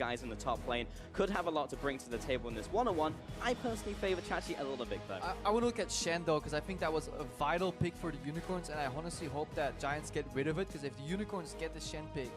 guys in the top lane. Could have a lot to bring to the table in this one-on-one. I personally favor Csachi a little bit though. I would look at Shen though, because I think that was a vital pick for the Unicorns, and I honestly hope that Giants get rid of it, because if the Unicorns get the Shen pick,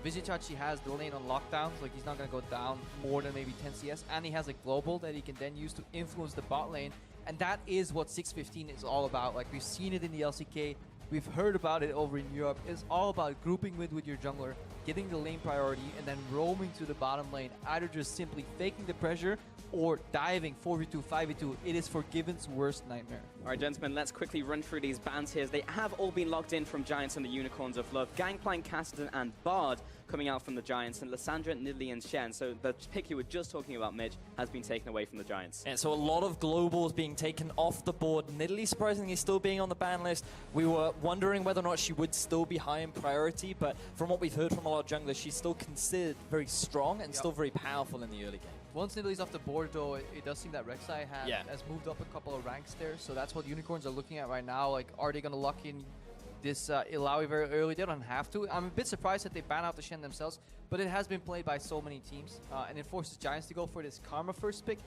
Vizicsacsi has the lane on lockdown, so like he's not going to go down more than maybe 10 CS, and he has a global that he can then use to influence the bot lane, and that is what 615 is all about. Like, we've seen it in the LCK, we've heard about it over in Europe. It's all about grouping with your jungler, getting the lane priority, and then roaming to the bottom lane, either just simply faking the pressure or diving 4v2, 5v2. It is Forgiven's worst nightmare. All right, gentlemen, let's quickly run through these bans here. They have all been locked in from Giants and the Unicorns of Love. Gangplank, Cassidy, and Bard coming out from the Giants, and Lissandra, Nidalee, and Shen. So the pick you were just talking about, Mitch, has been taken away from the Giants. And so a lot of globals being taken off the board. Nidalee, surprisingly, still being on the ban list. We were wondering whether or not she would still be high in priority, but from what we've heard from a lot of junglers, she's still considered very strong and still very powerful in the early game. Once Nidalee's off the board, though, it does seem that Rek'Sai has moved up a couple of ranks there. So that's what Unicorns are looking at right now. Like, are they going to lock in this Illaoi very early? They don't have to. I'm a bit surprised that they ban out the Shen themselves, but it has been played by so many teams, and it forces Giants to go for this Karma first pick.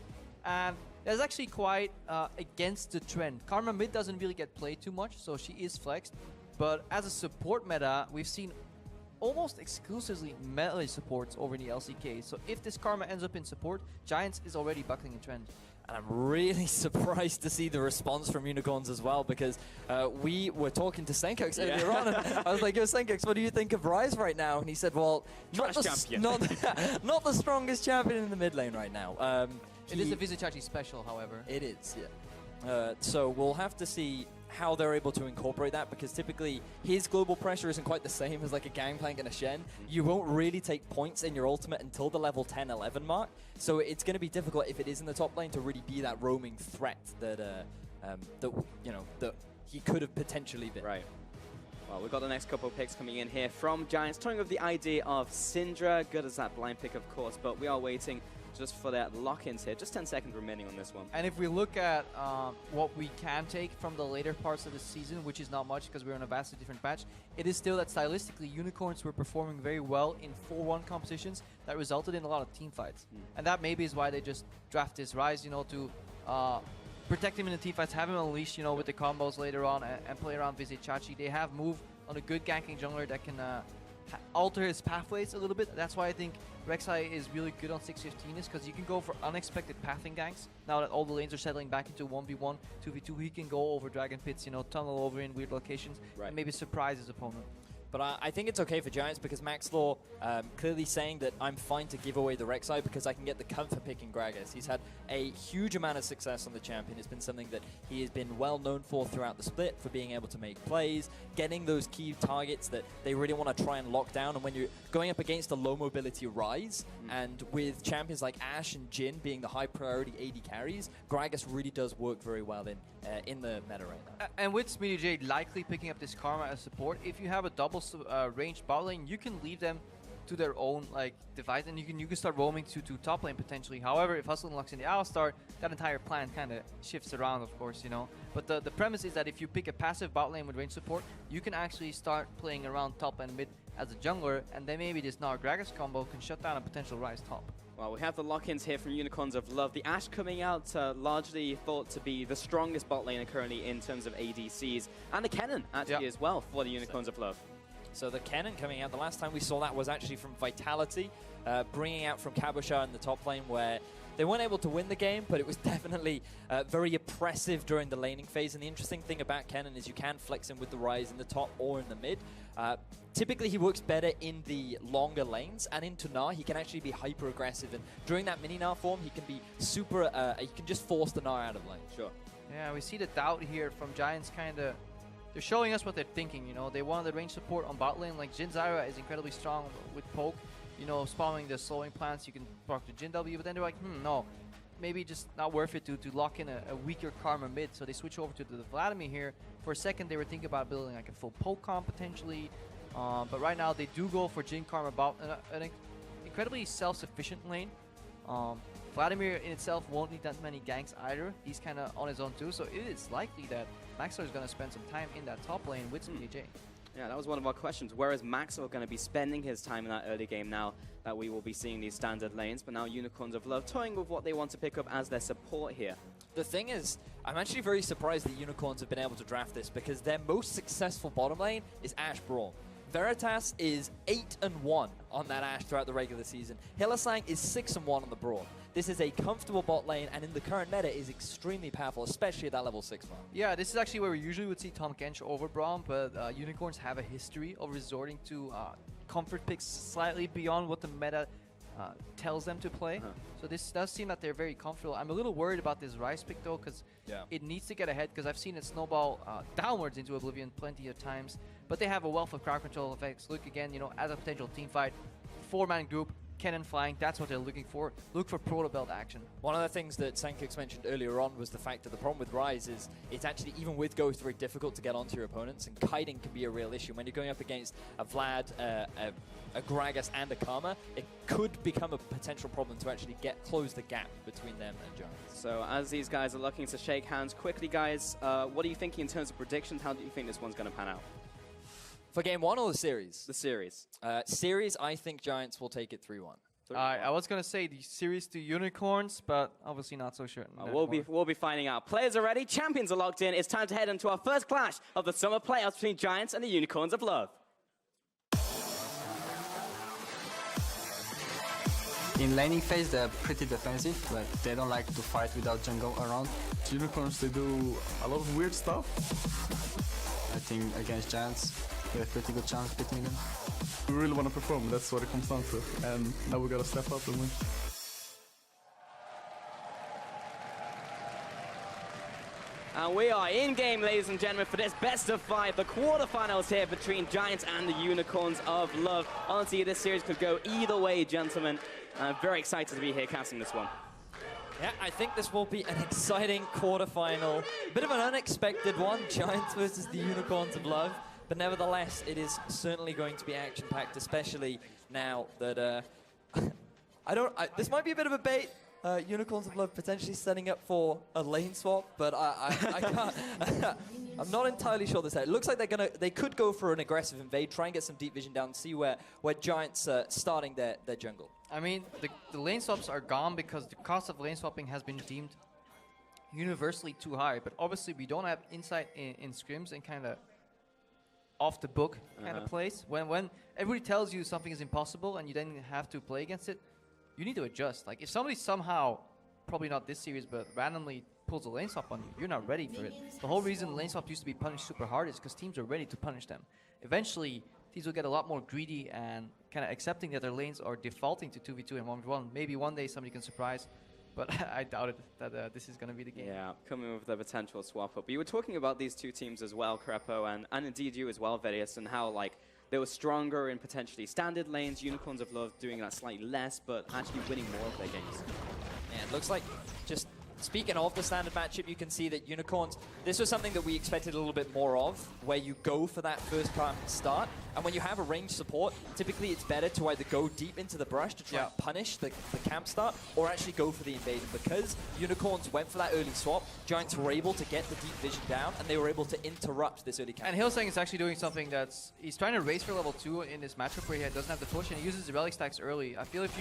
And that's actually quite against the trend. Karma mid doesn't really get played too much, so she is flexed. But as a support meta, we've seen almost exclusively melee supports over in the LCK. So if this Karma ends up in support, Giants is already buckling a trend. And I'm really surprised to see the response from Unicorns as well, because we were talking to Senkox earlier on, and I was like, yo, Senkox, what do you think of Ryze right now? And he said, well, not the strongest champion in the mid lane right now. It is a Vizicsacsi special, however. It is, yeah. So we'll have to see how they're able to incorporate that, because typically his global pressure isn't quite the same as like a Gangplank and a Shen. You won't really take points in your ultimate until the level 10-11 mark, so it's going to be difficult if it is in the top lane to really be that roaming threat that that he could have potentially been. Right. Well, we've got the next couple of picks coming in here from Giants, toying with the idea of Syndra. Good as that blind pick, of course, but we are waiting just for that lock-ins here. Just 10 seconds remaining on this one. And if we look at what we can take from the later parts of the season, which is not much because we're on a vastly different patch, it is still that stylistically Unicorns were performing very well in 4-1 competitions that resulted in a lot of team fights. And that maybe is why they just draft this Ryze, to protect him in the team fights, have him unleashed, with the combos later on, and play around Vizicsacsi. They have move on a good ganking jungler that can alter his pathways a little bit. That's why I think Rek'Sai is really good on 615, is because you can go for unexpected pathing ganks. Now that all the lanes are settling back into 1v1, 2v2, he can go over dragon pits, tunnel over in weird locations, and maybe surprise his opponent. But I think it's okay for Giants, because Maxlore clearly saying that I'm fine to give away the Rek'Sai because I can get the comfort pick in Gragas. He's had a huge amount of success on the champion. It's been something that he has been well known for throughout the split, for being able to make plays, getting those key targets that they really want to try and lock down. And when you're going up against a low mobility Ryze, and with champions like Ashe and Jhin being the high priority AD carries, Gragas really does work very well in the meta right now. And with Smittyj likely picking up this Karma as support, if you have a double ranged bot lane, you can leave them to their own device, and you can start roaming to top lane potentially. However, if Hustlin locks in the Alistar, that entire plan kind of shifts around, of course, But the premise is that if you pick a passive bot lane with range support, you can actually start playing around top and mid as a jungler, and then maybe this Gnar Gragas combo can shut down a potential Ryze top. Well, we have the lock-ins here from Unicorns of Love. The Ashe coming out largely thought to be the strongest bot laner currently in terms of ADCs, and the Kennen actually as well for the Unicorns of Love. So the Kennen coming out, the last time we saw that was actually from Vitality, bringing out from Cabochard in the top lane, where they weren't able to win the game, but it was definitely very oppressive during the laning phase. And the interesting thing about Kennen is you can flex him with the Ryze in the top or in the mid. Typically, he works better in the longer lanes, and into Gnar, he can actually be hyper aggressive. And during that mini Gnar form, he can be super. He can just force the Gnar out of lane. Sure. Yeah, we see the doubt here from Giants kind of. They're showing us what they're thinking, They wanted the range support on bot lane. Like, Jhin Zyra is incredibly strong with poke, spamming the slowing plants. You can proc the Jhin W, but then they're like, no, maybe just not worth it to lock in a weaker Karma mid. So they switch over to the Vladimir here. For a second, they were thinking about building like a full poke comp potentially. But right now, they do go for Jhin Karma bot, an incredibly self-sufficient lane. Vladimir in itself won't need that many ganks either. He's kind of on his own too, so it is likely that Maxlore is going to spend some time in that top lane with Smittyj. Yeah, that was one of our questions. Where is Maxlore going to be spending his time in that early game now that we will be seeing these standard lanes? But now Unicorns of Love toying with what they want to pick up as their support here. The thing is, I'm actually very surprised that Unicorns have been able to draft this because their most successful bottom lane is Ashe Brawl. Veritas is 8-1 on that Ashe throughout the regular season. Hylissang is 6-1 on the Brawl. This is a comfortable bot lane, and in the current meta is extremely powerful, especially at that level 6 farm. Yeah, this is actually where we usually would see Tahm Kench over Braum, but Unicorns have a history of resorting to comfort picks slightly beyond what the meta tells them to play. So this does seem that they're very comfortable. I'm a little worried about this Ryze pick though, because it needs to get ahead, because I've seen it snowball downwards into Oblivion plenty of times. But they have a wealth of crowd control effects. Look again, you know, as a potential team fight, 4-man group, cannon flying, that's what they're looking for. Look for proto belt action. One of the things that Sankix mentioned earlier on was the fact that the problem with Ryze is it's actually, even with Ghost, very difficult to get onto your opponents, and kiting can be a real issue. When you're going up against a Vlad, a Gragas, and a Karma, it could become a potential problem to actually close the gap between them and Giants. So as these guys are looking to shake hands quickly, guys, what are you thinking in terms of predictions? How do you think this one's going to pan out? For game 1 or the series? The series. Series, I think Giants will take it 3-1. I was going to say the series to Unicorns, but obviously not so sure. We'll be finding out. Players are ready, champions are locked in. It's time to head into our first clash of the summer playoffs between Giants and the Unicorns of Love. In laning phase, they're pretty defensive, but they don't like to fight without jungle around. Unicorns, they do a lot of weird stuff. I think against Giants, we have a pretty good chance beating them. We really want to perform, that's what it comes down to. And now we gotta step up and win. And we are in-game, ladies and gentlemen, for this best of 5, the quarterfinals here between Giants and the Unicorns of Love. Honestly, this series could go either way, gentlemen. I'm very excited to be here casting this one. Yeah, I think this will be an exciting quarterfinal. A bit of an unexpected one, Giants versus the Unicorns of Love. But nevertheless, it is certainly going to be action-packed, especially now that... this might be a bit of a bait. Unicorns of Love potentially setting up for a lane swap, but I can't... I'm not entirely sure this. It looks like they could go for an aggressive invade, try and get some deep vision down, see where Giants are starting their jungle. I mean, the lane swaps are gone because the cost of lane swapping has been deemed universally too high. But obviously, we don't have insight in scrims and kind of off the book kind of plays. When everybody tells you something is impossible and you then have to play against it, you need to adjust. Like if somebody somehow, probably not this series, but randomly pulls a lane swap on you, you're not ready for it. The whole reason lane swaps used to be punished super hard is because teams are ready to punish them. Eventually, teams will get a lot more greedy and kind of accepting that their lanes are defaulting to 2v2 and 1v1. Maybe one day somebody can surprise, but I doubt it that this is going to be the game. Yeah, coming with the potential swap up. You were talking about these two teams as well, Crepo, and indeed you as well, Veritas, and how like they were stronger in potentially standard lanes, Unicorns of Love doing that slightly less, but actually winning more of their games. Yeah, it looks like just speaking of the standard matchup, you can see that Unicorns, this was something that we expected a little bit more of, where you go for that first camp start, and when you have a ranged support, typically it's better to either go deep into the brush to try and punish the camp start, or actually go for the invasion. Because Unicorns went for that early swap, Giants were able to get the deep vision down, and they were able to interrupt this early camp. And Hylissang is actually doing something he's trying to race for level 2 in this matchup where he doesn't have to push, and he uses the relic stacks early. I feel if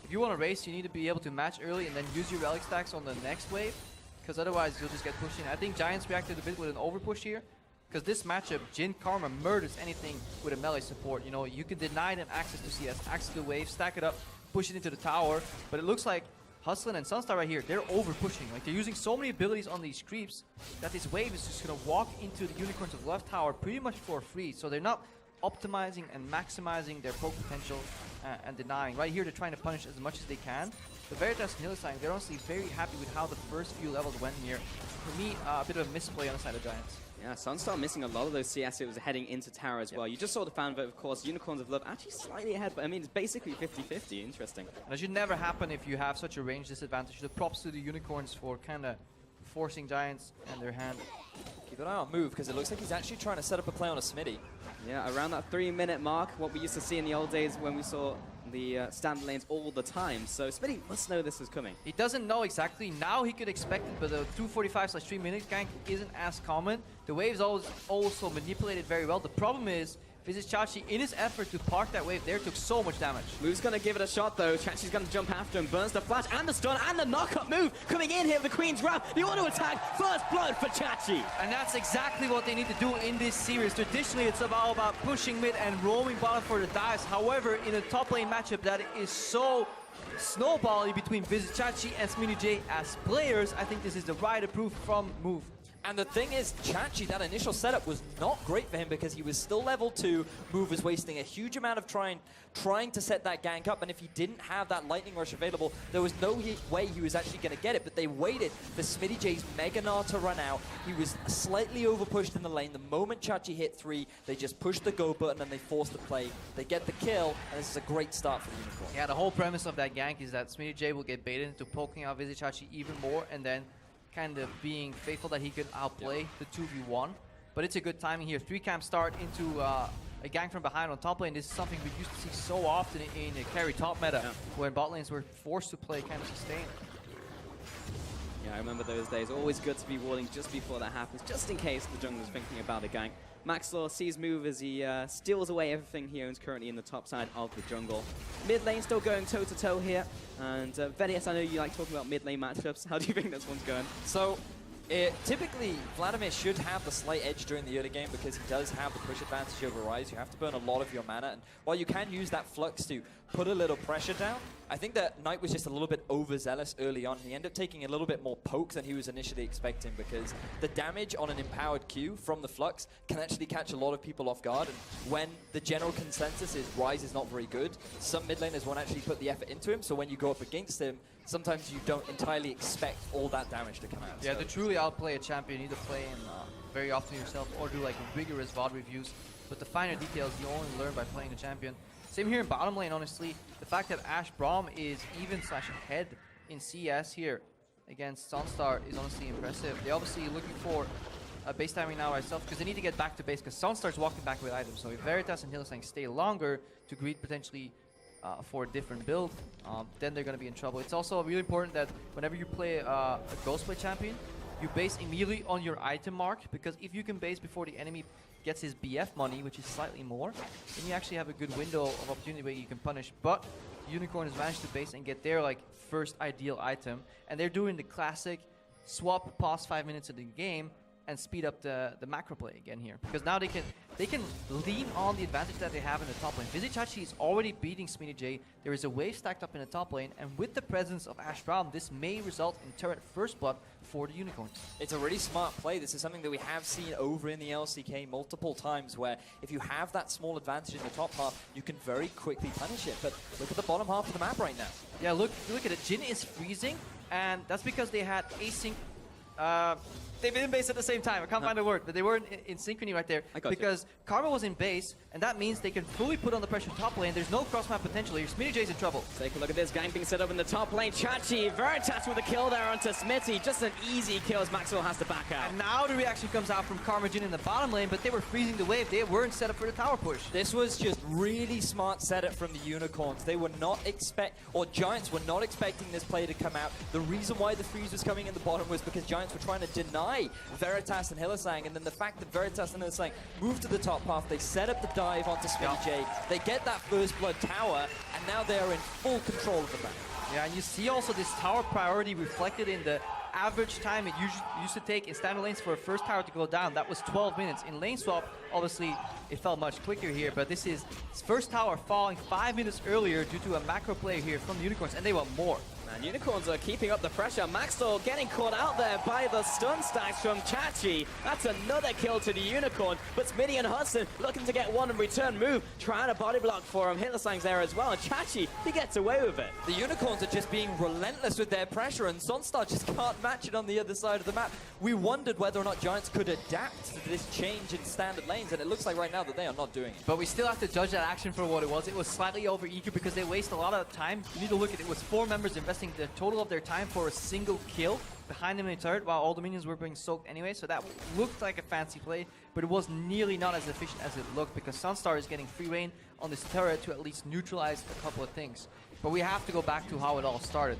you want to race, you need to be able to match early and then use your relic stacks on the next wave, because otherwise you'll just get pushed in. I think Giants reacted a bit with an overpush here, because this matchup, Jhin Karma murders anything with a melee support. You know, you can deny them access to CS, access to the wave, stack it up, push it into the tower, but it looks like Hustlin and SONSTAR right here, they're over pushing. Like they're using so many abilities on these creeps that this wave is just gonna walk into the Unicorns of Love tower pretty much for free. So they're not optimizing and maximizing their poke potential and denying. Right here, they're trying to punish as much as they can. The Veritas and Hylissang, they're honestly very happy with how the first few levels went here. For me, a bit of a misplay on the side of Giants. Yeah, SONSTAR missing a lot of those CS. It was heading into tower as well. You just saw the fan vote, of course. Unicorns of Love actually slightly ahead, but I mean, it's basically 50-50. Interesting. That should never happen if you have such a range disadvantage. The props to the Unicorns for kind of forcing Giants and their hand. Keep an eye on move, because it looks like he's actually trying to set up a play on a Smittyj. Yeah, around that 3-minute mark, what we used to see in the old days when we saw the standard lanes all the time. So Smittyj must know this is coming. He doesn't know exactly. Now he could expect it, but the 2:45/3 minute gank isn't as common. The wave's always also manipulated very well. The problem is Vizicsacsi, in his effort to park that wave there, took so much damage. Move's going to give it a shot though. Chachi's going to jump after him, burns the flash and the stun and the knock-up move coming in here with the Queen's Wrath. The auto attack, first blood for Chachi. And that's exactly what they need to do in this series. Traditionally, it's all about pushing mid and roaming bottom for the dives. However, in a top lane matchup that is so snowbally between Vizicsacsi and Smittyj as players, I think this is the right approve from Move. And the thing is, Chachi, that initial setup was not great for him because he was still level 2. Move was wasting a huge amount of trying to set that gank up, and if he didn't have that Lightning Rush available, there was no way he was actually going to get it, but they waited for Smittyj's Mega Gnar to run out. He was slightly overpushed in the lane. The moment Chachi hit 3, they just pushed the go button and they forced the play. They get the kill, and this is a great start for the Unicorn. Yeah, the whole premise of that gank is that Smittyj will get baited into poking out Vizicsacsi even more, and then kind of being faithful that he could outplay the 2v1. But it's a good timing here. 3-camp start into a gank from behind on top lane. This is something we used to see so often in a carry top meta, when bot lanes were forced to play kind of sustain. Yeah, I remember those days. Always good to be warding just before that happens, just in case the jungler's thinking about a gank. Maxlore sees Move as he steals away everything he owns currently in the top side of the jungle. Mid lane still going toe-to-toe here. And Veritas, I know you like talking about mid lane matchups. How do you think this one's going? So, typically, Vladimir should have the slight edge during the early game because he does have the push advantage over Ryze. You have to burn a lot of your mana, and while you can use that Flux to put a little pressure down, I think that Knight was just a little bit overzealous early on. He ended up taking a little bit more poke than he was initially expecting because the damage on an empowered Q from the Flux can actually catch a lot of people off guard, and when the general consensus is Ryze is not very good, some mid laners won't actually put the effort into him, so when you go up against him, sometimes you don't entirely expect all that damage to come out. Yeah, so to truly outplay a champion, you need to play him very often yourself or do like rigorous VOD reviews. But the finer details you only learn by playing the champion. Same here in bottom lane, honestly. The fact that Ash Braum is even/ahead in CS here against SONSTAR is honestly impressive. They're obviously looking for base timing now myself because they need to get back to base because SONSTAR's walking back with items. So if Veritas and Hylissang stay longer to greet potentially for a different build, then they're going to be in trouble. It's also really important that whenever you play a Ghostplay champion, you base immediately on your item mark, because if you can base before the enemy gets his BF money, which is slightly more, then you actually have a good window of opportunity where you can punish. But Unicorn has managed to base and get their like first ideal item, and they're doing the classic swap past 5 minutes of the game and speed up the macro play again here, because now they can lean on the advantage that they have in the top lane. Vizicsacsi is already beating Smittyj. There is a wave stacked up in the top lane, and with the presence of Ash Braum, this may result in turret first blood for the Unicorns. It's a really smart play. This is something that we have seen over in the LCK multiple times, where if you have that small advantage in the top half, you can very quickly punish it. But look at the bottom half of the map right now. Yeah, look at it. Jhin is freezing, and that's because they had async. They've been in base at the same time. I can't find a word, but they weren't in synchrony right there. Because Karma was in base, and that means they can fully put on the pressure top lane. There's no cross-map potential here. Smittyj's in trouble. Take a look at this gang being set up in the top lane. Chachi, Veritas with a kill there onto Smittyj. Just an easy kill as Maxwell has to back out. And now the reaction comes out from Karma Jhin in the bottom lane, but they were freezing the wave. They weren't set up for the tower push. This was just really smart setup from the Unicorns. They were not Giants were not expecting this play to come out. The reason why the freeze was coming in the bottom was because Giants were trying to deny Veritas and Hylissang, and then the fact that Veritas and Hylissang moved to the top path, they set up the dive onto Smittyj, they get that first blood tower, and now they are in full control of the map. Yeah, and you see also this tower priority reflected in the average time it used to take in standard lanes for a first tower to go down. That was 12 minutes. In lane swap, obviously, it felt much quicker here, but this is first tower falling 5 minutes earlier due to a macro play here from the Unicorns, and they want more. And Unicorns are keeping up the pressure. Maxlore getting caught out there by the stun stacks from Chachi. That's another kill to the Unicorn. But Smittyj and Hustlin looking to get one in return. Move, trying to body block for him. Hylissang's there as well. And Chachi, he gets away with it. The Unicorns are just being relentless with their pressure, and SONSTAR just can't match it on the other side of the map. We wondered whether or not Giants could adapt to this change in standard lanes, and it looks like right now that they are not doing it. But we still have to judge that action for what it was. It was slightly over EQ because they waste a lot of time. You need to look at it. It was 4 members investing the total of their time for a single kill behind them in the turret, while all the minions were being soaked anyway, so that looked like a fancy play, but it was nearly not as efficient as it looked, because SONSTAR is getting free reign on this turret to at least neutralize a couple of things. But we have to go back to how it all started.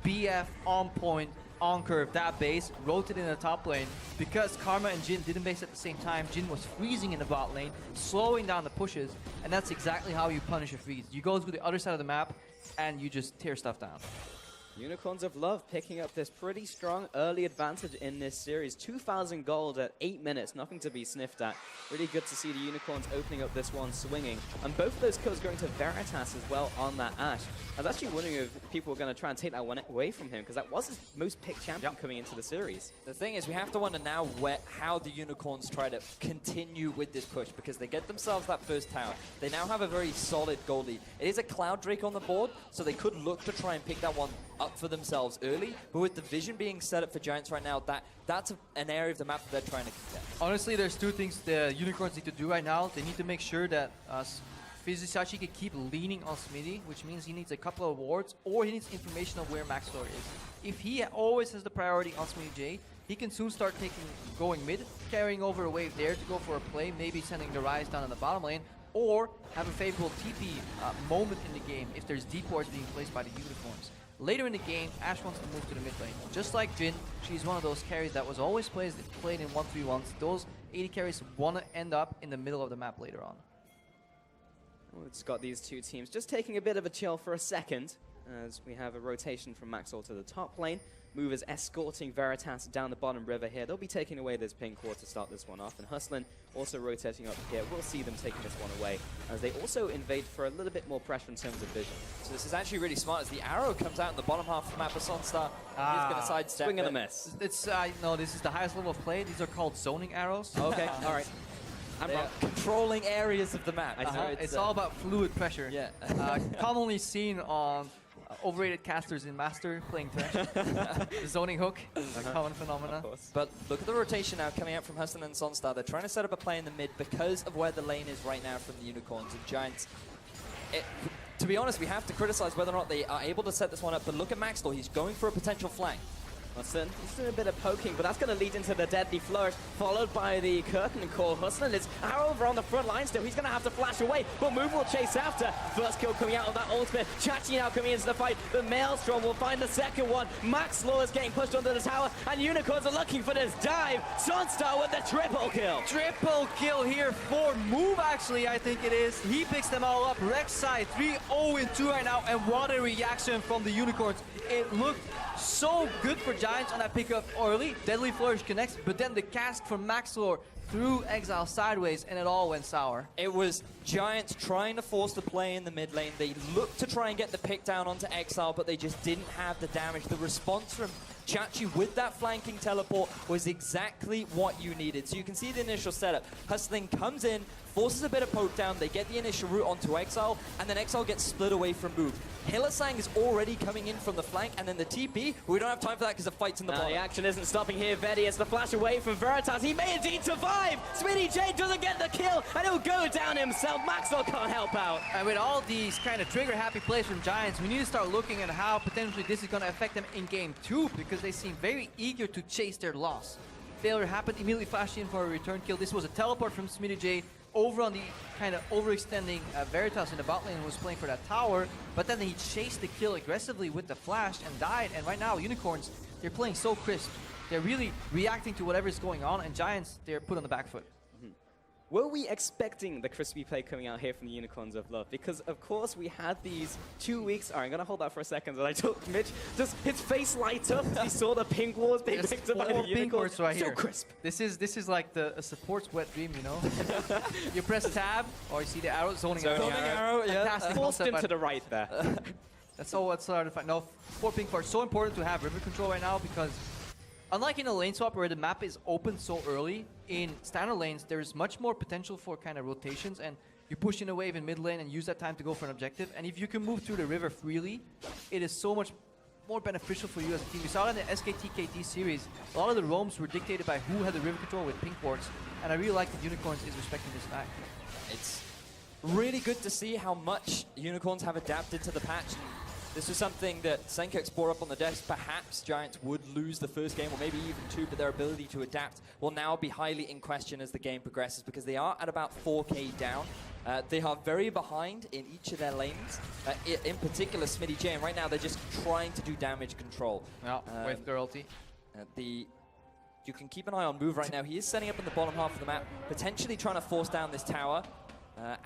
BF on point, on-curve, that base, rotate in the top lane. Because Karma and Jhin didn't base at the same time, Jhin was freezing in the bot lane, slowing down the pushes, and that's exactly how you punish a freeze. You go to the other side of the map, and you just tear stuff down. Unicorns of Love picking up this pretty strong early advantage in this series. 2,000 gold at 8 minutes, nothing to be sniffed at. Really good to see the Unicorns opening up this one, swinging. And both of those kills going to Veritas as well on that Ashe. I was actually wondering if people were going to try and take that one away from him, because that was his most picked champion coming into the series. The thing is, we have to wonder now how the Unicorns try to continue with this push, because they get themselves that first tower. They now have a very solid gold lead. It is a Cloud Drake on the board, so they could look to try and pick that one up for themselves early, but with the vision being set up for Giants right now, that's an area of the map that they're trying to contest. Honestly, there's two things the Unicorns need to do right now. They need to make sure that Vizicsacsi can keep leaning on Smittyj, which means he needs a couple of wards, or he needs information of where Maxlore is. If he always has the priority on Smittyj, he can soon start going mid, carrying over a wave there to go for a play, maybe sending the Rise down in the bottom lane, or have a favorable TP moment in the game if there's deep wards being placed by the Unicorns. Later in the game, Ashe wants to move to the mid lane. Just like Jhin, she's one of those carries that was always played in 1v1s. Those AD carries want to end up in the middle of the map later on. Well, it's got these two teams just taking a bit of a chill for a second, as we have a rotation from Maxlore to the top lane. Movers escorting Veritas down the bottom river here. They'll be taking away this pink ward to start this one off. And Hustlin also rotating up here. We'll see them taking this one away, as they also invade for a little bit more pressure in terms of vision. So this is actually really smart, as the arrow comes out in the bottom half of the map of SONSTAR. He's going to sidestep. Swing and a miss. It's no, this is the highest level of play. These are called zoning arrows. Okay, all right. I'm wrong. Controlling areas of the map. It's all about fluid pressure. Yeah. Commonly seen on overrated casters in Master playing Thresh. The zoning hook, a common phenomenon. But look at the rotation now coming out from Hustlin and SONSTAR. They're trying to set up a play in the mid because of where the lane is right now from the Unicorns and Giants. To be honest, we have to criticize whether or not they are able to set this one up, but look at Maxlore. He's going for a potential flank. Hustlin, he's doing a bit of poking, but that's going to lead into the deadly flourish, followed by the curtain call. Hustlin is over on the front line still. He's going to have to flash away, but Move will chase after. First kill coming out of that ultimate. Chachi now coming into the fight. The Maelstrom will find the second one. Maxlore is getting pushed under the tower, and Unicorns are looking for this dive. SONSTAR with the triple kill. Triple kill here for Move, actually, I think it is. He picks them all up. Rek'Sai 3-0-2 right now, and what a reaction from the Unicorns. It looked so good for Giants on that pickup early. Deadly Flourish connects, but then the cast from Maxlore threw Exileh sideways, and it all went sour. It was Giants trying to force the play in the mid lane. They looked to try and get the pick down onto Exileh, but they just didn't have the damage. The response from Chachi with that flanking teleport was exactly what you needed. So you can see the initial setup. Hustlin comes in, forces a bit of poke down, they get the initial route onto Exileh, and then Exileh gets split away from Move. Hylissang is already coming in from the flank, and then the TP, we don't have time for that because the fight's in the bottom. The action isn't stopping here. Vedi is the flash away from Veritas. He may indeed survive. Smittyj doesn't get the kill, and he'll go down himself. Maxlore can't help out. And with all these kind of trigger-happy plays from Giants, we need to start looking at how potentially this is going to affect them in Game 2, because they seem very eager to chase their loss. Failure happened, immediately flashed in for a return kill. This was a teleport from Smittyj over on the kind of overextending Veritas in the bot lane, who was playing for that tower, but then he chased the kill aggressively with the flash and died. And right now, Unicorns, they're playing so crisp. They're really reacting to whatever is going on, and Giants, they're put on the back foot. Were we expecting the crispy play coming out here from the Unicorns of Love? Because, of course, we had these 2 weeks. All right, I'm going to hold that for a second. As I told Mitch, just his face light up as he saw the pink walls being picked up by the Unicorns. Right so here. crisp. This is like a support's wet dream, you know? You press tab, or you see the arrow, zoning arrow. Yeah. Fantastic Forced him concept, to the right there. That's all what's hard to find. No, for pink part, so important to have river control right now, because unlike in a lane swap where the map is open so early, in standard lanes there's much more potential for kind of rotations, and you push in a wave in mid lane and use that time to go for an objective. And if you can move through the river freely, it is so much more beneficial for you as a team. We saw that in the SKT-KT series. A lot of the roams were dictated by who had the river control with pink wards, and I really like that Unicorns is respecting this fact. It's really good to see how much Unicorns have adapted to the patch. This was something that Senkirk brought up on the desk. Perhaps Giants would lose the first game, or maybe even two, but their ability to adapt will now be highly in question as the game progresses, because they are at about 4k down. They are very behind in each of their lanes. In particular, Smittyj, and right now they're just trying to do damage control. Yeah, with their ulti. You can keep an eye on Move right now. He is setting up in the bottom half of the map, potentially trying to force down this tower.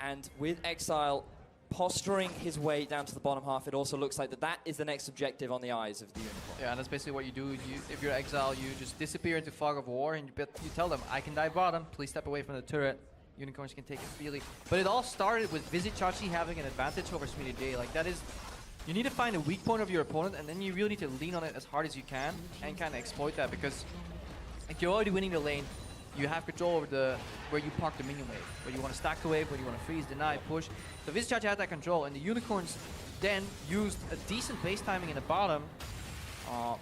And with Exileh posturing his way down to the bottom half, it also looks like that is the next objective on the eyes of the Unicorn. Yeah, and that's basically what you do. If you're Exileh, you just disappear into Fog of War, and you tell them, I can dive bottom, please step away from the turret. Unicorns can take it freely. But it all started with Vizicsacsi having an advantage over Smittyj. Like, that is... You need to find a weak point of your opponent, and then you really need to lean on it as hard as you can and kind of exploit that, because if you're already winning the lane, you have control over where you park the minion wave, where you want to stack the wave, where you want to freeze, deny, push. So Vizicsacsi had that control, and the Unicorns then used a decent base timing in the bottom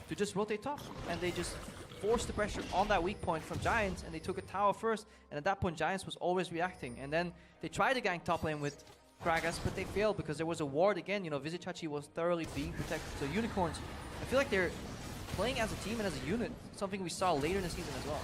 to just rotate top, and they just forced the pressure on that weak point from Giants, and they took a tower first, and at that point Giants was always reacting, and then they tried to gank top lane with Gragas, but they failed because there was a ward again. You know, Vizicsacsi was thoroughly being protected. So Unicorns, I feel like they're playing as a team and as a unit, something we saw later in the season as well.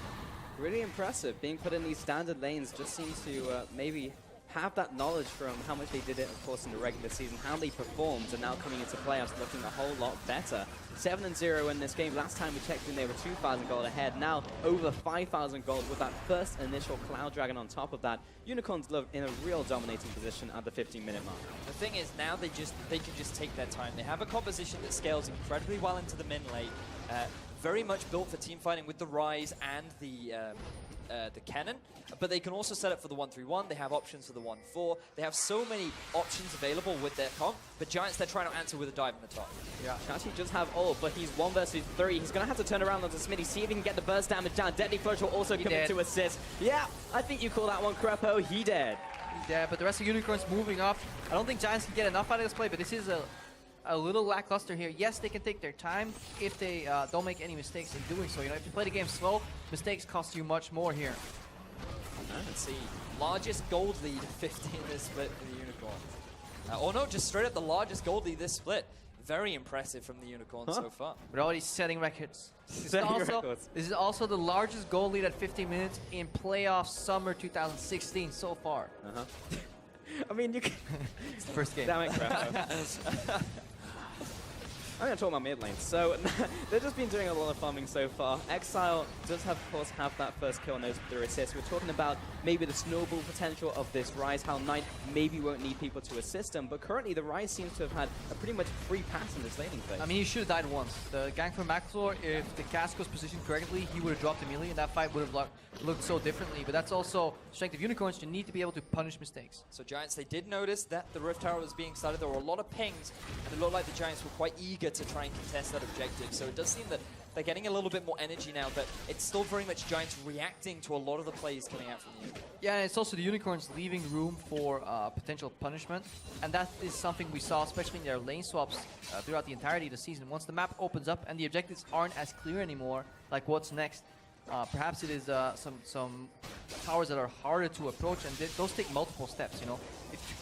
Really impressive. Being put in these standard lanes just seems to maybe have that knowledge from how much they did it, of course, in the regular season, how they performed, and now coming into playoffs looking a whole lot better. 7-0 in this game. Last time we checked in, they were 2,000 gold ahead. Now over 5,000 gold with that first initial Cloud Dragon on top of that. Unicorns love in a real dominating position at the 15-minute mark. The thing is, now they can just take their time. They have a composition that scales incredibly well into the min lane. Very much built for team fighting with the Rise and the Cannon, but they can also set up for the 1-3-1. They have options for the 1-4. They have so many options available with their comp, but Giants, they're trying to answer with a dive in the top. Yeah, Chachi does have ult, but he's 1 versus 3. He's going to have to turn around onto Smittyj, see if he can get the burst damage down. Deadly Flush will also come in to assist. Yeah, I think you call that one, Crepo. He dead. He's dead, but the rest of Unicorns moving up. I don't think Giants can get enough out of this play, but this is a little lackluster here. Yes, they can take their time if they don't make any mistakes in doing so. You know, if you play the game slow, mistakes cost you much more here. Let's see. Largest gold lead, 50 in this split for the Unicorns. Oh no, just straight up the largest gold lead this split. Very impressive from the Unicorns so far. We're already setting records. This is also the largest goal lead at 15 minutes in playoff summer 2016 so far. I mean, you can... It's the first game. Damn it, Crepo. I'm going to talk about mid lane. So they've just been doing a lot of farming so far. Exileh does, of course, have that first kill knows their assist. We're talking about maybe the snowball potential of this Rise, how Knight maybe won't need people to assist him, but currently the Rise seems to have had a pretty much free pass in this laning phase. I mean, he should have died once. The gank from Maxlore, if the cast was positioned correctly, he would have dropped immediately, and that fight would have looked so differently. But that's also strength of Unicorns. You need to be able to punish mistakes. So Giants, they did notice that the Rift Tower was being started. There were a lot of pings, and it looked like the Giants were quite eager to try and contest that objective. So it does seem that they're getting a little bit more energy now, but it's still very much Giants reacting to a lot of the plays coming out from the Unicorns. Yeah, and it's also the Unicorns leaving room for potential punishment, and that is something we saw, especially in their lane swaps throughout the entirety of the season. Once the map opens up and the objectives aren't as clear anymore, like what's next, perhaps it is some towers that are harder to approach, and those take multiple steps. You know,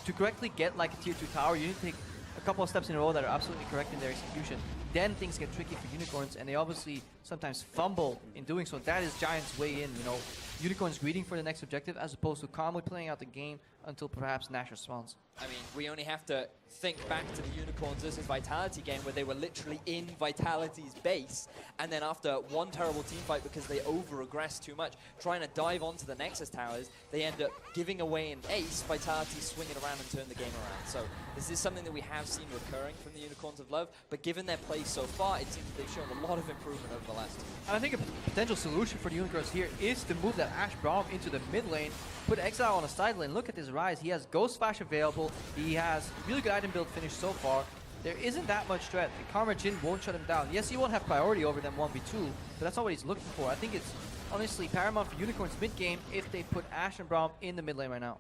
to correctly get like a tier 2 tower, you need to take a couple of steps in a row that are absolutely correct in their execution. Then things get tricky for Unicorns, and they obviously sometimes fumble in doing so. That is Giants' way in, you know. Unicorns greeting for the next objective as opposed to calmly playing out the game until perhaps Nash responds. I mean, we only have to think back to the Unicorns versus Vitality game where they were literally in Vitality's base, and then after one terrible team fight because they over-aggressed too much, trying to dive onto the Nexus towers, they end up giving away an ace, Vitality swing it around and turn the game around. So this is something that we have seen recurring from the Unicorns of Love, but given their play so far, it seems that they've shown a lot of improvement over the last two. And I think a potential solution for the Unicorns here is to move that Ashe Braum into the mid lane, put Exileh on the side lane. Look at this Rise. He has Ghost Flash available. He has really good item build finish so far. There isn't that much threat. The Karma Jhin won't shut him down. Yes, he won't have priority over them 1v2, but that's not what he's looking for. I think it's honestly paramount for Unicorns mid game if they put Ashe and Braum in the mid lane right now.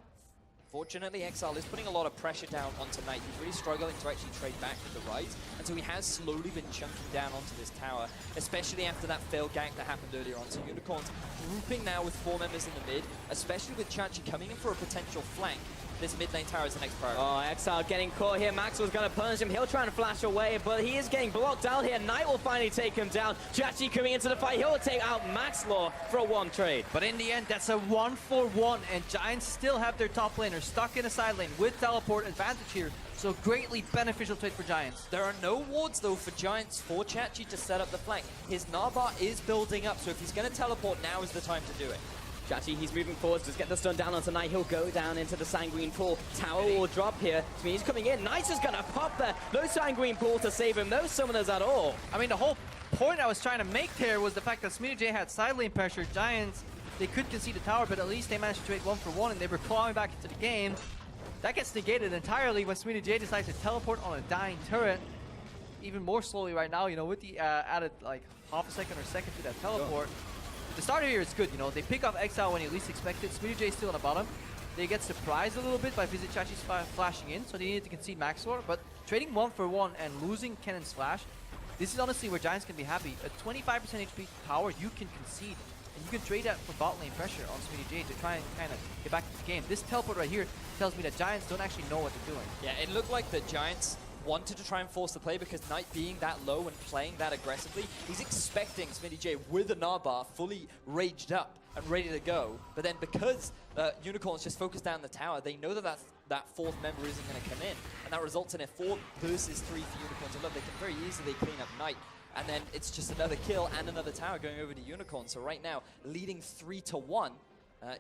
Fortunately, Exileh is putting a lot of pressure down onto Knight. He's really struggling to actually trade back with the Rise, and so he has slowly been chunking down onto this tower, especially after that failed gank that happened earlier on. So Unicorns grouping now with 4 members in the mid, especially with Chachi coming in for a potential flank. this mid lane tower is the next priority. Oh, Exileh getting caught here. Maxwell's going to punish him. He'll try and flash away, but he is getting blocked out here. Knight will finally take him down. Chachi coming into the fight. He'll take out Maxlore for a 1 trade. But in the end, that's a 1-for-1, and Giants still have their top laner stuck in a side lane with teleport advantage here. So greatly beneficial trade for Giants. There are no wards though for Giants for Chachi to set up the flank. His Narbar is building up, so if he's going to teleport, now is the time to do it. Chachi, he's moving forwards. Just get the stun down on tonight. He'll go down into the Sanguine Pool. Tower will drop here. Smittyj's coming in. Knight is going to pop there. No Sanguine Pool to save him. No summoners at all. I mean, the whole point I was trying to make there was the fact that Smittyj had side lane pressure. Giants, they could concede the tower, but at least they managed to trade 1-for-1, and they were clawing back into the game. That gets negated entirely when Smittyj decides to teleport on a dying turret. Even more slowly right now, you know, with the added like half a second or second to that teleport. The starter here is good, you know. They pick off Exileh when you least expect it. Smittyj is still on the bottom. They get surprised a little bit by Vizicsaci's flashing in, so they needed to concede Maxlore. But trading 1-for-1 and losing Kennen's flash, this is honestly where Giants can be happy. A 25% HP tower you can concede, and you can trade that for bot lane pressure on Smittyj to try and kind of get back into the game. This teleport right here tells me that Giants don't actually know what they're doing. Yeah, it looked like the Giants wanted to try and force the play because Knight being that low and playing that aggressively, he's expecting Smittyj with a Narbar fully raged up and ready to go. But then because Unicorns just focus down the tower, they know that that fourth member isn't going to come in. And that results in a 4 versus 3 for Unicorns. And look, they can very easily clean up Knight. And then it's just another kill and another tower going over to Unicorns. So right now, leading 3-1,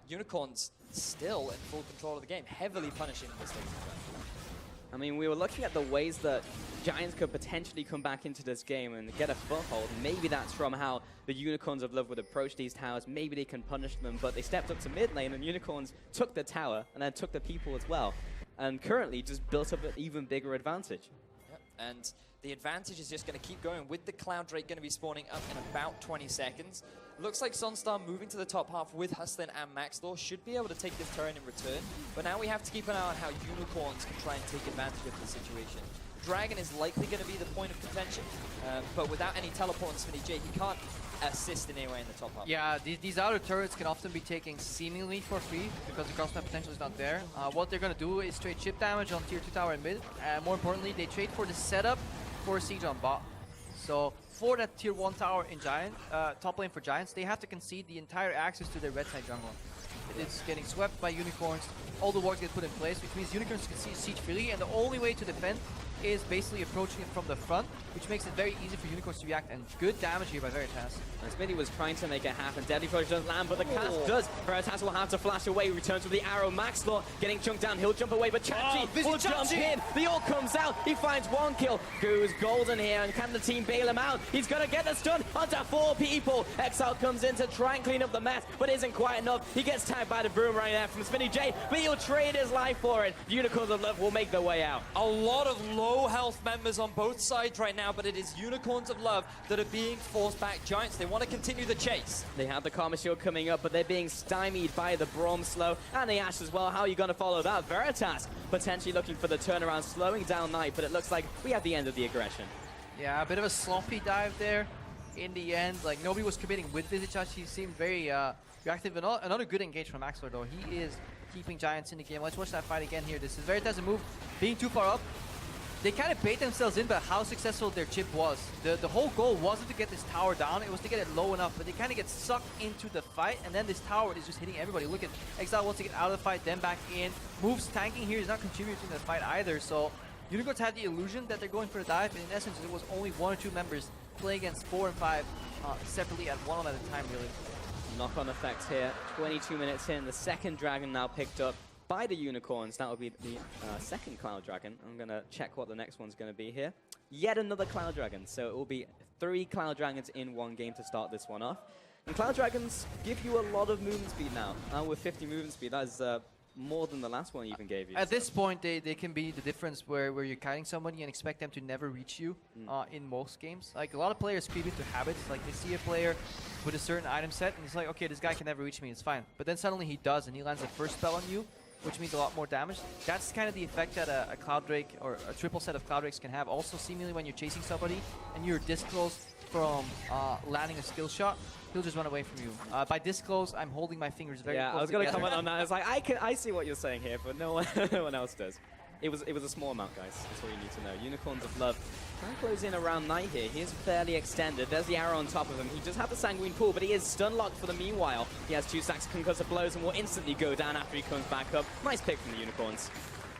Unicorns still in full control of the game, heavily punishing the mistakes. I mean, we were looking at the ways that Giants could potentially come back into this game and get a foothold. Maybe that's from how the Unicorns of Love would approach these towers. Maybe they can punish them, but they stepped up to mid lane and Unicorns took the tower and then took the people as well. And currently just built up an even bigger advantage. Yep. And the advantage is just going to keep going with the Cloud Drake going to be spawning up in about 20 seconds. Looks like SONSTAR moving to the top half with Hustlin and Maxlore should be able to take this turn in return. But now we have to keep an eye on how Unicorns can try and take advantage of the situation. Dragon is likely going to be the point of contention, but without any teleport on Smittyj, he can't assist in any way in the top half. Yeah, these outer turrets can often be taken seemingly for free because the crossmap potential is not there. What they're going to do is trade chip damage on tier 2 tower and mid. More importantly, they trade for the setup for siege on bot. So for that tier 1 tower in Giant, top lane for Giants, they have to concede the entire access to their red side jungle. It's getting swept by Unicorns. All the wards get put in place, which means Unicorns can siege freely, and the only way to defend is basically approaching it from the front, which makes it very easy for Unicorns to react, and good damage here by Veritas. And Smittyj was trying to make it happen. Deadly Approach doesn't land, but the cast does. Veritas will have to flash away. Returns with the arrow. Maxlore getting chunked down. He'll jump away, but Chachi will jump in. The ult comes out. He finds 1 kill. Goes golden here, and can the team bail him out? He's going to get the stun onto 4 people. Exileh comes in to try and clean up the mess, but isn't quite enough. He gets tagged by the broom right there from Smittyj, but he'll trade his life for it. Unicorns of Love will make their way out. A lot of low health members on both sides right now, but it is Unicorns of Love that are being forced back. Giants, they want to continue the chase. They have the Karma Shield coming up, but they're being stymied by the Braum Slow and the Ashe as well. How are you going to follow that? Veritas potentially looking for the turnaround, slowing down Knight, but it looks like we have the end of the aggression. Yeah, a bit of a sloppy dive there in the end. Like, nobody was committing with Vizicsacsi. He seemed very reactive. Another good engage from Maxlore, though. He is keeping Giants in the game. Let's watch that fight again here. This is Veritas' move, being too far up. They kind of bait themselves in by how successful their chip was. The whole goal wasn't to get this tower down, it was to get it low enough, but they kind of get sucked into the fight, and then this tower is just hitting everybody. Look at Exileh wants to get out of the fight, then back in. Moves tanking here is not contributing to the fight either, so Unicorns had the illusion that they're going for the dive, and in essence it was only 1 or 2 members playing against 4 and 5 separately at one at a time, really. Knock-on effects here, 22 minutes in, the second dragon now picked up by the Unicorns. That will be the second Cloud Dragon. I'm going to check what the next one's going to be here. Yet another Cloud Dragon. So it will be 3 Cloud Dragons in one game to start this one off. And Cloud Dragons give you a lot of movement speed now. With 50 movement speed, that is more than the last one even gave you. At this point, they can be the difference where you're kiting somebody and expect them to never reach you in most games. Like, a lot of players creep into habits. Like, they see a player with a certain item set, and it's like, okay, this guy can never reach me, it's fine. But then suddenly he does, and he lands the first spell on you, which means a lot more damage. That's kind of the effect that a Cloud Drake or a triple set of Cloud Drakes can have. Also, seemingly when you're chasing somebody and you're this close from landing a skill shot, he'll just run away from you. By this close, I'm holding my fingers very close I was going to together. comment on that. It's like, I see what you're saying here, but no one else does. It was a small amount, guys. That's all you need to know. Unicorns of Love trying to close in around Knight here. He is fairly extended. There's the arrow on top of him. He does have the Sanguine Pool, but he is stun locked for the meanwhile. He has 2 stacks of concussive blows and will instantly go down after he comes back up. Nice pick from the Unicorns.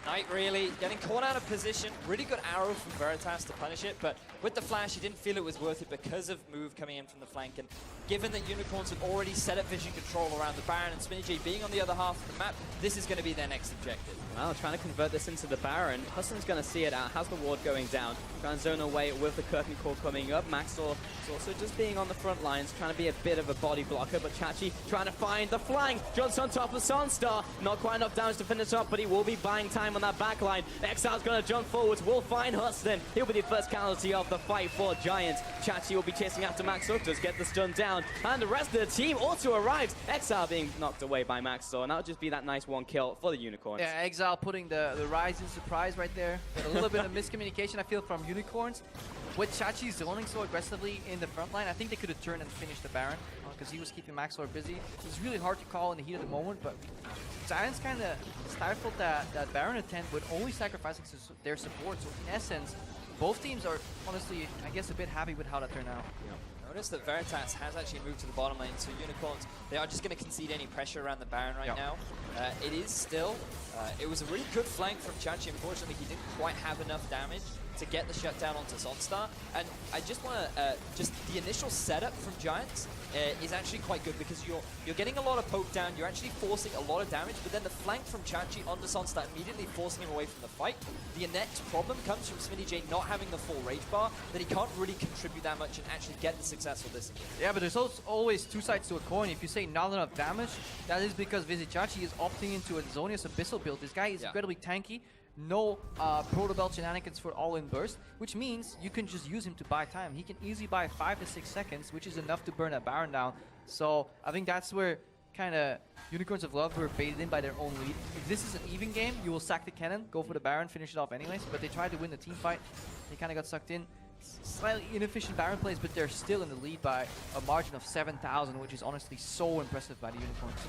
Knight really getting caught out of position. Really good arrow from Veritas to punish it, but with the flash, he didn't feel it was worth it because of move coming in from the flank. And given that Unicorns have already set up vision control around the Baron and Smittyj being on the other half of the map, this is going to be their next objective. Well, trying to convert this into the Baron. Hustlin's going to see it out. Has the ward going down. Trying to zone away with the curtain call coming up. Maxlore is also just being on the front lines, trying to be a bit of a body blocker. But Chachi trying to find the flank. Jumps on top of SONSTAR. Not quite enough damage to finish up, but he will be buying time on that back line. Exile's going to jump forwards. Will find Hustlin. He'll be the first casualty of the fight for Giants. Chachi will be chasing after Maxlore. Does get the stun down. And the rest of the team also arrives. Exile being knocked away by Maxlore. And that'll just be that nice 1 kill for the Unicorns. Yeah, Exile putting the rise in surprise right there. But a little bit of miscommunication, I feel, from Unicorns. With Chachi zoning so aggressively in the front line, I think they could have turned and finished the Baron because he was keeping Maxlore busy. It's really hard to call in the heat of the moment, but Giants kind of stifled that Baron attempt with only sacrificing their support. So in essence, both teams are honestly, I guess, a bit happy with how that turned out. Notice that Veritas has actually moved to the bottom lane, so Unicorns, they are just going to concede any pressure around the Baron right now. It is still, it was a really good flank from Chachi. Unfortunately, he didn't quite have enough damage to get the shutdown onto SONSTAR. And I just want to, just the initial setup from Giants is actually quite good because you're getting a lot of poke down, you're actually forcing a lot of damage, but then the flank from Chachi onto SONSTAR immediately forcing him away from the fight. The next problem comes from Smittyj not having the full rage bar, that he can't really contribute that much and actually get the success with this. Yeah, but there's always 2 sides to a coin. If you say not enough damage, that is because Vizicsacsi is opting into a Zonius Abyssal build. This guy is incredibly tanky. No Protobelt shenanigans for all-in burst, which means you can just use him to buy time. He can easily buy 5 to 6 seconds, which is enough to burn a Baron down. So I think that's where kind of Unicorns of Love were baited in by their own lead. If this is an even game, you will sack the cannon, go for the Baron, finish it off anyways. But they tried to win the team fight. They kind of got sucked in. Slightly inefficient Baron plays, but they're still in the lead by a margin of 7,000, which is honestly so impressive by the Unicorns.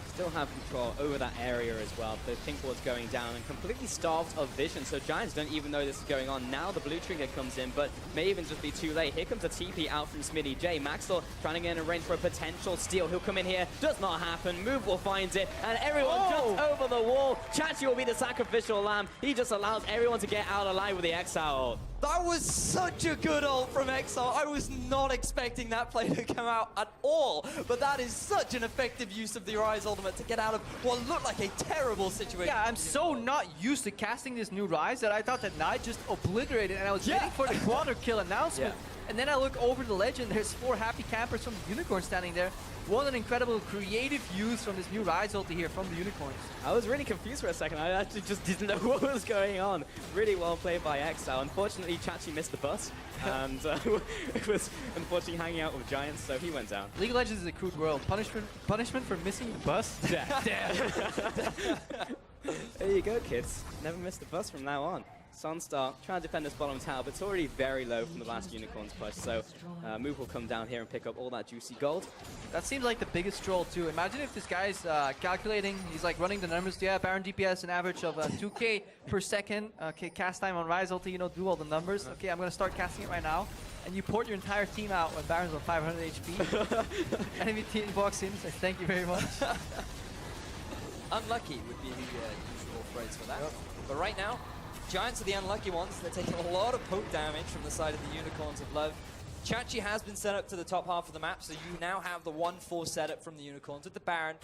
Still have control over that area as well. The pink ward's going down and completely starved of vision, so Giants don't even know this is going on. Now the blue trigger comes in, but may even just be too late. Here comes a TP out from Smittyj. Maxlore trying to get in a range for a potential steal. He'll come in here. Does not happen. Move will find it, and everyone jumps over the wall. Chachi will be the sacrificial lamb. He just allows everyone to get out alive with the Exile. That was such a good ult from Exile. I was not expecting that play to come out at all, but that is such an effective use of the Rise ultimate to get out of what looked like a terrible situation. Yeah, I'm so not used to casting this new Rise that I thought that Knight just obliterated, and I was waiting for the quarter kill announcement. And then I look over the ledge and there's 4 happy campers from the Unicorn standing there. What an incredible creative use from this new Rise ulti here from the Unicorns. I was really confused for a second. I actually just didn't know what was going on. Really well played by Exile. Unfortunately, Chachi missed the bus and was unfortunately hanging out with Giants, so he went down. League of Legends is a crude world. Punishment for missing the bus? There you go, kids. Never miss the bus from now on. SONSTAR trying to defend this bottom tower, but it's already very low from the last Unicorns push, so Move will come down here and pick up all that juicy gold. That seems like the biggest troll too. Imagine if this guy's calculating, he's like running the numbers. Yeah, Baron DPS an average of 2k per second. Okay, cast time on Rise ulti, you know, do all the numbers. Okay, I'm gonna start casting it right now. And you port your entire team out when Baron's on 500 HP. Enemy team walks in, says thank you very much. Unlucky would be the usual phrase for that. But right now, Giants are the unlucky ones. They're taking a lot of poke damage from the side of the Unicorns of Love. Chachi has been set up to the top half of the map, so you now have the 1-4 setup from the Unicorns. With the Baron,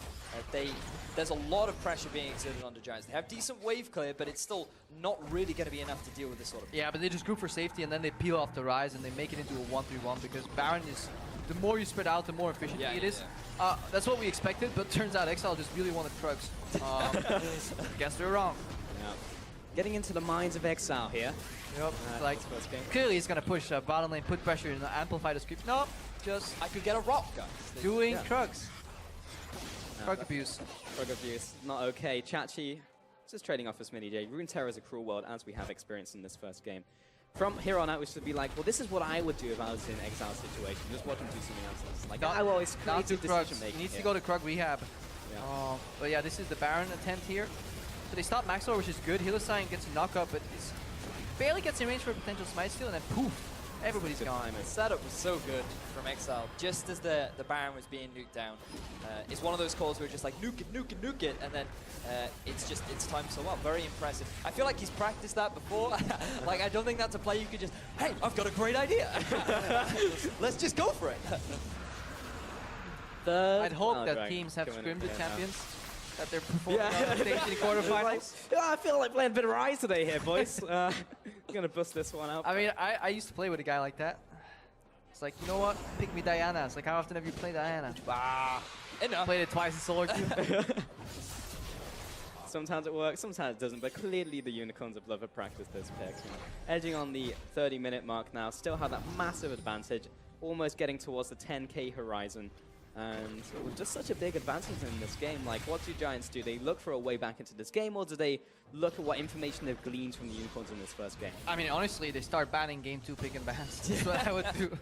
there's a lot of pressure being exerted onto Giants. They have decent wave clear, but it's still not really going to be enough to deal with this sort of thing. Yeah, but they just group for safety, and then they peel off the Rise, and they make it into a 1-3-1, because Baron is, the more you spread out, the more efficient it is. That's what we expected, but turns out Exile just really wanted Krugs. Guess they're wrong. Yeah. Getting into the minds of Exile here. Yep. Like, clearly he's going to push bottom lane, put pressure and amplify the creep. No, just I could get a rock, guys. Doing Krugs. Krug abuse. Krug abuse, not okay. Chachi just trading off for Smittyj. Runeterra is a cruel world, as we have experienced in this first game. from here on out, we should be like, well, this is what I would do if I was in Exile's situation. Just watching do something else. Like, Not- I will always Not to creative Krug. decision making. He needs to go to Krug rehab. Yeah. But yeah, this is the Baron attempt here. So they stop Maxlore, which is good. Hylissang gets a knockup, but it's barely gets in range for a potential smite steal, and then poof, everybody's gone. The setup was so good from Exile. Just as the Baron was being nuked down, it's one of those calls where it's just like nuke it, nuke it, nuke it, and then it's timed so well. Very impressive. I feel like he's practiced that before. Like, I don't think that's a play you could just, hey, I've got a great idea. Let's just go for it. I'd hope that teams have scrimmage champions that they're performing on the stage in the quarterfinals. I feel like playing a bit of Rise today here, boys. I'm gonna bust this one out. I mean, I used to play with a guy like that. It's like, you know what? Pick me Diana. It's like, how often have you played Diana? Enough. Played it twice in solo queue. Sometimes it works, sometimes it doesn't, but clearly the Unicorns of Love have practiced this pick. Edging on the 30-minute mark now, still have that massive advantage, almost getting towards the 10k horizon. And with just such a big advantage in this game, like, what do Giants do? They look for a way back into this game, or do they look at what information they've gleaned from the Unicorns in this first game? I mean, honestly, they start banning game 2 pick and bans. That's what I would do.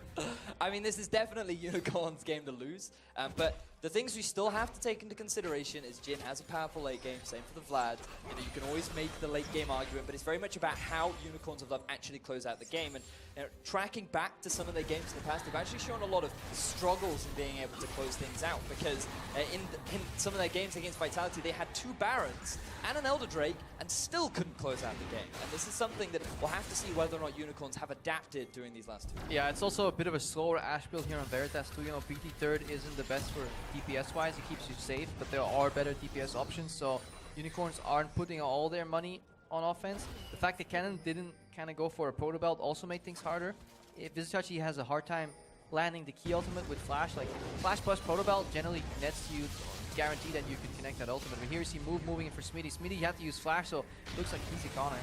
I mean, this is definitely Unicorn's game to lose, but the things we still have to take into consideration is Jin has a powerful late game, same for the Vlad. You know, you can always make the late game argument, but it's very much about how Unicorns of Love actually close out the game. And you know, tracking back to some of their games in the past, they've actually shown a lot of struggles in being able to close things out, because in some of their games against Vitality, they had 2 Barons and an Elder Drake and still couldn't close out the game. And this is something that we'll have to see whether or not Unicorns have adapted during these last 2. Yeah, it's also a bit of a slower Ashe build here on Veritas too. You know, BT third isn't the best for DPS-wise. It keeps you safe, but there are better DPS options. So Unicorns aren't putting all their money on offense. The fact that Cannon didn't kind of go for a Proto Belt also made things harder. If Vizicsacsi has a hard time landing the key ultimate with Flash, like Flash plus Proto Belt generally nets you, guarantee that you can connect that ultimate. But here you see moving in for Smittyj. Smittyj, you have to use Flash, so it looks like easy Connor.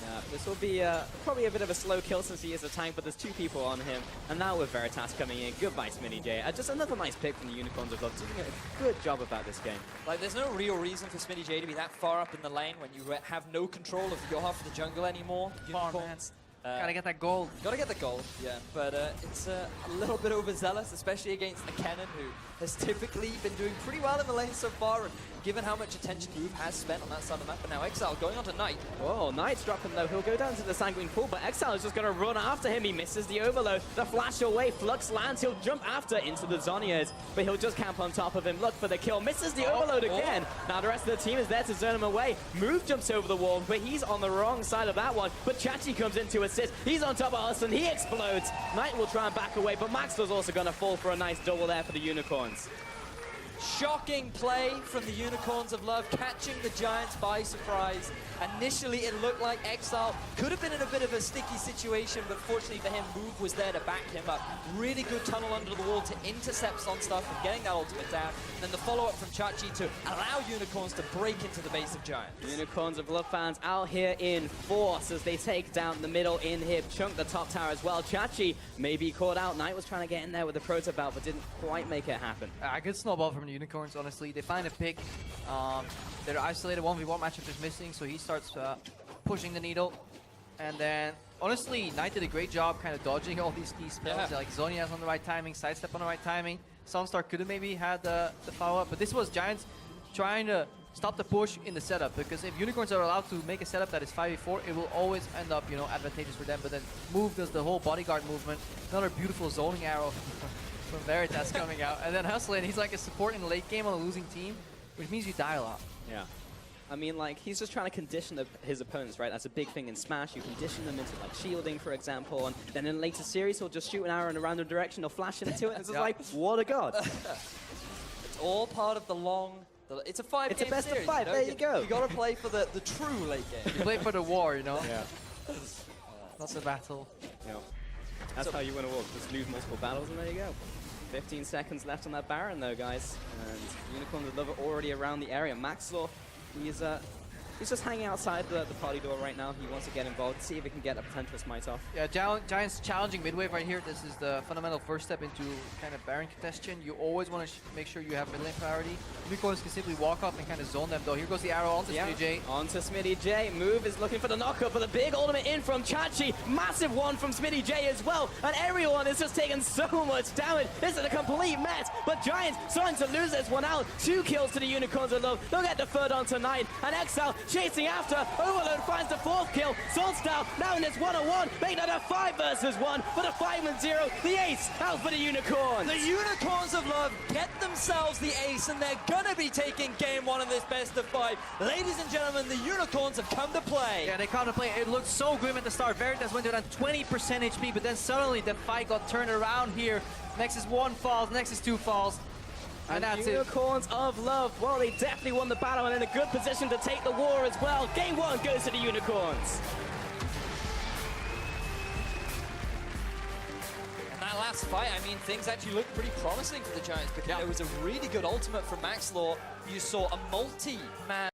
Yeah, this will be probably a bit of a slow kill since he is a tank, but there's 2 people on him. And now with Veritas coming in, goodbye Smittyj. Just another nice pick from the Unicorns of Love, doing a good job about this game. Like, there's no real reason for Smittyj to be that far up in the lane when you have no control of your half of the jungle anymore. Unicorns. Gotta get that gold. Gotta get the gold, yeah. But it's a little bit overzealous, especially against a Kennen who has typically been doing pretty well in the lane so far, and given how much attention Move has spent on that side of the map. But now Exile going on to Knight. Oh, Knight's dropping though. He'll go down to the Sanguine Pool, but Exile is just going to run after him. He misses the overload. The flash away. Flux lands. He'll jump after into the Zhonya's, but he'll just camp on top of him. Look for the kill. Misses the overload again. Now the rest of the team is there to zone him away. Move jumps over the wall, but he's on the wrong side of that one. But Chachi comes in to assist. He's on top of Hustlin. He explodes. Knight will try and back away, but Maxlore's also going to fall for a nice double there for the Unicorns. Shocking play from the Unicorns of Love, catching the Giants by surprise. Initially, it looked like Exile could have been in a bit of a sticky situation, but fortunately for him, Move was there to back him up. Really good tunnel under the wall to intercept SONSTAR from getting that ultimate down. And then the follow-up from Chachi to allow Unicorns to break into the base of Giants. Unicorns of Love fans out here in force as they take down the middle inhib, chunk the top tower as well. Chachi may be caught out. Knight was trying to get in there with the Proto Belt, but didn't quite make it happen. A good snowball from the Unicorns, honestly. They find a pick. Their isolated 1v1 matchup is missing, so he starts pushing the needle. And then, honestly, Knight did a great job kind of dodging all these key spells. Yeah. Like Zhonya's on the right timing, sidestep on the right timing. SONSTAR could have maybe had the follow-up, but this was Giants trying to stop the push in the setup, because if Unicorns are allowed to make a setup that is 5v4, it will always end up, you know, advantageous for them. But then Move does the whole bodyguard movement. Another beautiful zoning arrow from Veritas coming out. And then Hustlin, he's like a support in the late game on a losing team, which means you die a lot. Yeah. I mean, like, he's just trying to condition his opponents, right? That's a big thing in Smash. You condition them into, like, shielding, for example, and then in later series, he'll just shoot an arrow in a random direction or flash into it, and it's just like, what a god. It's all part of the long... It's a 5-game It's a best series, of 5, you know? there you go. You gotta play for the true late game. You play for the war, you know? Yeah. Not the battle. Yeah. That's how you win a war. Just lose multiple battles, and there you go. 15 seconds left on that Baron, though, guys. And Unicorns of Love are already around the area. Maxlore, he's He's just hanging outside the party door right now. He wants to get involved, see if he can get a potential smite off. Yeah, Giants challenging mid-wave right here. This is the fundamental first step into kind of Baron congestion. You always want to make sure you have mid-lane priority. Unicorns can simply walk up and kind of zone them, though. Here goes the arrow onto Smittyj. Onto Smittyj. Move is looking for the knockup, but the big ultimate in from Chachi. Massive one from Smittyj as well. And everyone is just taking so much damage. This is a complete mess. But Giants starting to lose this one out. 2 kills to the Unicorns of Love. They'll get the third on tonight. And Exileh chasing after. Overload finds the 4th kill. SONSTAR now in this 1-on-1. Make that a 5 versus 1. For the 5-0. The ace out for the Unicorns. The Unicorns of Love get themselves the ace, and they're gonna be taking game 1 of this best of 5. Ladies and gentlemen, the Unicorns have come to play. Yeah, they come to play. It looked so grim at the start. Veritas went to around 20% HP, but then suddenly the fight got turned around here. Nexus 1 falls, Nexus 2 falls. And that's Unicorns of Love, well, they definitely won the battle and in a good position to take the war as well. Game 1 goes to the Unicorns. And that last fight, I mean, things actually looked pretty promising for the Giants because there was a really good ultimate from Maxlore. You saw a multi-man